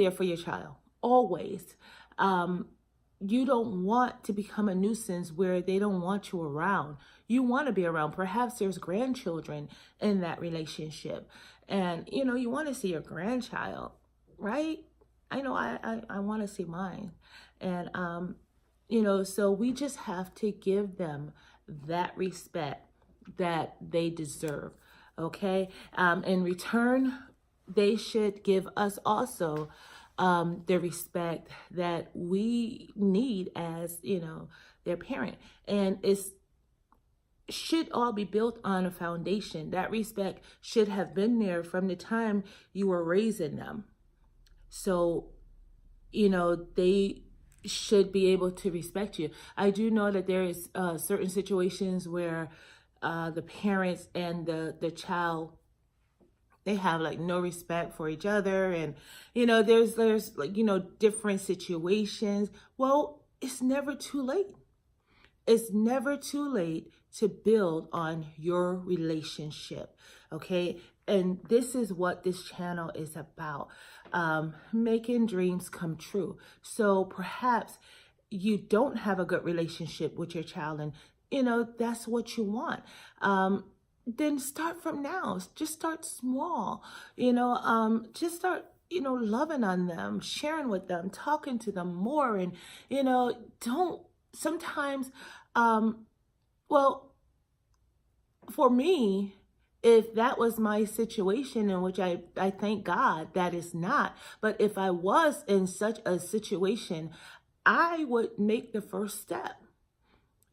there for your child, always. You don't want to become a nuisance where they don't want you around. You want to be around. Perhaps there's grandchildren in that relationship, and you want to see your grandchild, right? I know I want to see mine. And so we just have to give them that respect that they deserve. Okay. In return, they should give us also the respect that we need as their parent. And it's should all be built on a foundation. That respect should have been there from the time you were raising them. So they should be able to respect you. I do know that there is certain situations where the parents and the child, they have like no respect for each other, and there's like different situations. Well, it's never too late. It's never too late to build on your relationship, okay? And this is what this channel is about, making dreams come true. So perhaps you don't have a good relationship with your child, and that's what you want. Then start from now. Just start small. Just start loving on them, sharing with them, talking to them more. And don't sometimes well, for me, if that was my situation, in which I thank God that is not, but if I was in such a situation, I would make the first step.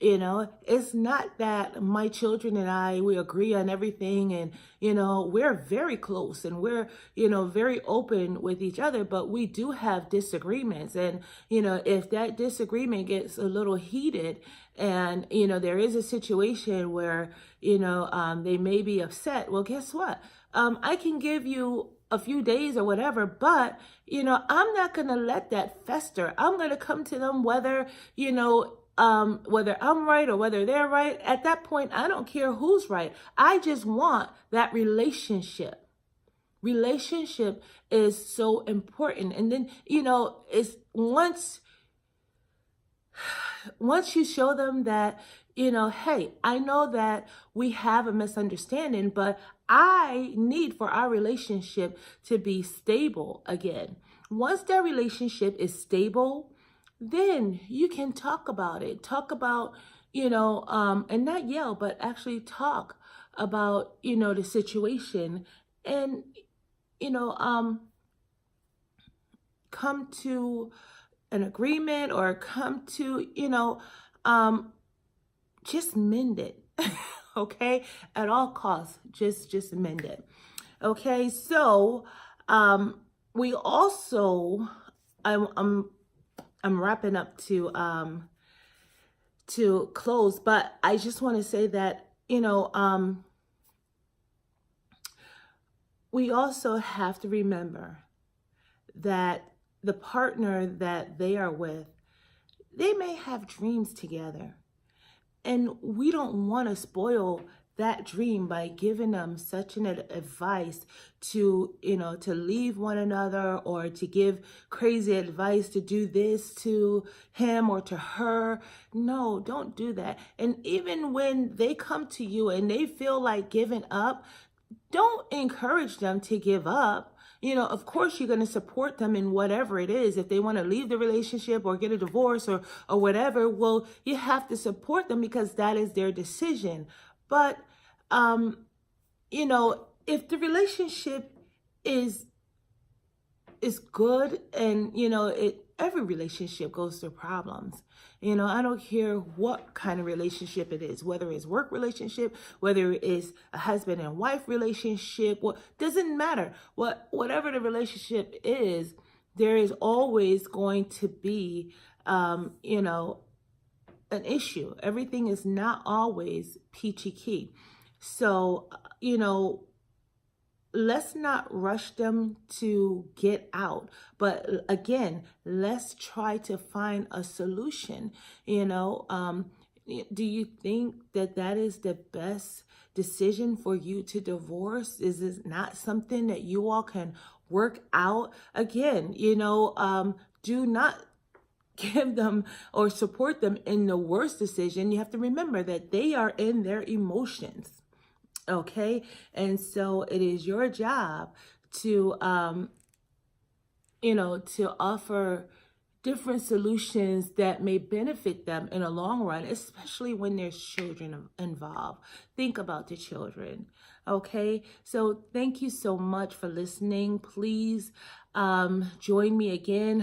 It's not that my children and we agree on everything, and, we're very close, and we're, very open with each other, but we do have disagreements. And, if that disagreement gets a little heated, and, there is a situation where, they may be upset, well, guess what? I can give you a few days or whatever, but, I'm not going to let that fester. I'm going to come to them whether, whether I'm right or whether they're right. At that point, I don't care who's right. I just want that relationship. Relationship is so important. And then, it's once you show them that, hey, I know that we have a misunderstanding, but I need for our relationship to be stable again. Once that relationship is stable, then you can talk about it. Talk about, and not yell, but actually talk about, the situation, and, come to an agreement, or come to, just mend it. Okay. At all costs, just mend it. Okay. So, we also, I'm wrapping up to close, but I just want to say that, we also have to remember that the partner that they are with, they may have dreams together, and we don't want to spoil that dream by giving them such an advice to leave one another, or to give crazy advice to do this to him or to her. No, don't do that. And even when they come to you and they feel like giving up, don't encourage them to give up. Of course, you're going to support them in whatever it is. If they want to leave the relationship or get a divorce or whatever, well, you have to support them because that is their decision. But, if the relationship is good, and, every relationship goes through problems. I don't care what kind of relationship it is, whether it's work relationship, whether it is a husband and wife relationship, doesn't matter. Whatever the relationship is, there is always going to be, an issue. Everything is not always peachy keen. So, let's not rush them to get out. But again, let's try to find a solution. Do you think that is the best decision for you to divorce? Is this not something that you all can work out. Again, do not give them or support them in the worst decision. You have to remember that they are in their emotions. Okay. And so it is your job to, to offer different solutions that may benefit them in a long run, especially when there's children involved. Think about the children. Okay. So thank you so much for listening. Please join me again